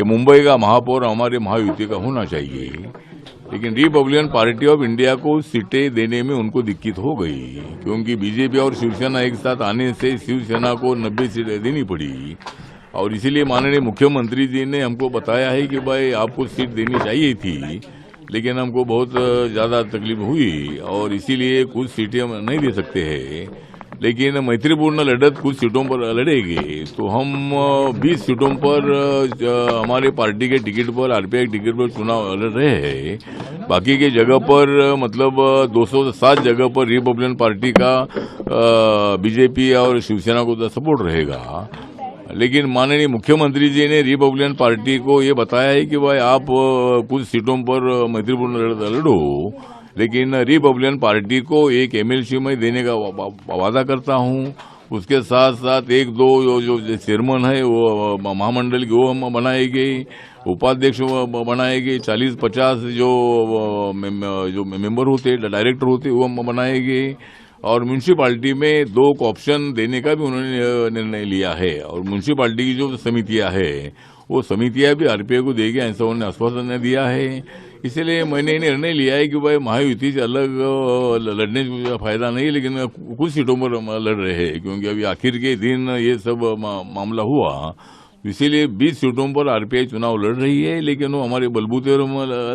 कि मुंबई का महापौर हमारे महायुति का होना चाहिए, लेकिन रिपब्लिकन पार्टी ऑफ इंडिया को सीटें देने में उनको दिक्कत हो गई, क्योंकि बीजेपी और शिवसेना एक साथ आने से शिवसेना को 90 सीटें देनी पड़ी। और इसीलिए माननीय मुख्यमंत्री जी ने हमको बताया है कि भाई आपको सीट देनी चाहिए थी, लेकिन हमको बहुत ज़्यादा तकलीफ हुई और इसीलिए कुछ सीटें हम नहीं दे सकते हैं, लेकिन मैत्रीपूर्ण लड़त कुछ सीटों पर लड़ेंगे। तो हम 20 सीटों पर हमारे पार्टी के टिकट पर, आरपीआई टिकट पर चुनाव लड़ रहे हैं। बाकी के जगह पर मतलब 207 जगह पर रिपब्लिकन पार्टी का बीजेपी और शिवसेना को सपोर्ट रहेगा। लेकिन माननीय मुख्यमंत्री जी ने रिपब्लिकन पार्टी को ये बताया है कि भाई आप कुछ सीटों पर मैत्रीपूर्ण लड़ो, लेकिन रिपब्लिकन पार्टी को एक एमएलसी में देने का वादा करता हूं। उसके साथ साथ एक दो जो चेयरमैन है वो महामंडल की वो हम बनाएंगे, उपाध्यक्ष बनाएंगे, 40-50 जो मेंबर होते डायरेक्टर होते वो हम बनाएंगे, और म्यूनसिपालिटी में 2 ऑप्शन देने का भी उन्होंने निर्णय लिया है। और म्यूनसिपालिटी की जो समितियां है वो समितियां भी आरपीआई को देगी, ऐसा उन्होंने आश्वासन दिया है। इसलिए मैंने निर्णय लिया है कि भाई महायुति से अलग लड़ने का फायदा नहीं, लेकिन कुछ सीटों पर लड़ रहे हैं, क्योंकि अभी आखिर के दिन ये सब मामला हुआ। इसीलिए 20 सीटों पर आरपीआई चुनाव लड़ रही है, लेकिन वो हमारे बलबूते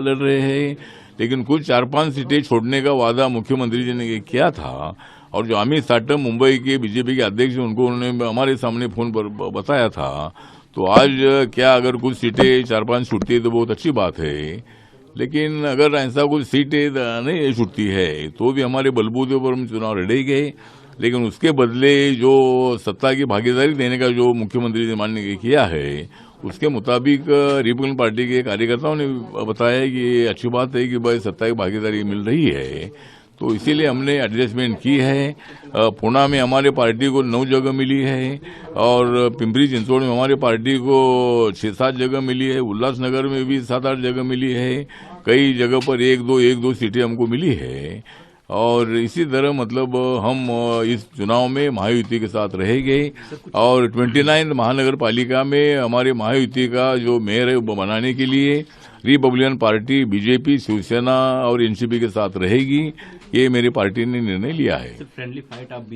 लड़ रहे हैं। लेकिन कुछ 4-5 सीटें छोड़ने का वादा मुख्यमंत्री जी ने किया था, और जो अमित साटम मुंबई के बीजेपी के अध्यक्ष उनको उन्होंने हमारे सामने फोन पर बताया था। तो आज क्या अगर कुछ सीटें 4-5 छूटती है तो बहुत अच्छी बात है, लेकिन अगर ऐसा कुछ सीटें नहीं छूटती है तो भी हमारे बलबूते पर हम चुनाव लड़ेंगे। लेकिन उसके बदले जो सत्ता की भागीदारी देने का जो मुख्यमंत्री ने मानने किया है, उसके मुताबिक रिपब्लिकन पार्टी के कार्यकर्ताओं ने बताया है कि अच्छी बात है कि भाई सत्ता की भागीदारी मिल रही है, तो इसीलिए हमने एडजस्टमेंट की है। पुणे में हमारे पार्टी को 9 जगह मिली है, और पिंपरी चिंचवड़ में हमारे पार्टी को 6-7 जगह मिली है, उल्लासनगर में भी 7-8 जगह मिली है, कई जगह पर 1-2 सीटें हमको मिली है। और इसी तरह मतलब हम इस चुनाव में महायुति के साथ रहेंगे, और 29 महानगर पालिका में हमारे महायुति का जो मेयर है वो बनाने के लिए रिपब्लिकन पार्टी, बीजेपी, शिवसेना और एनसीपी के साथ रहेगी। ये मेरी पार्टी ने निर्णय लिया है। फ्रेंडली फाइट आप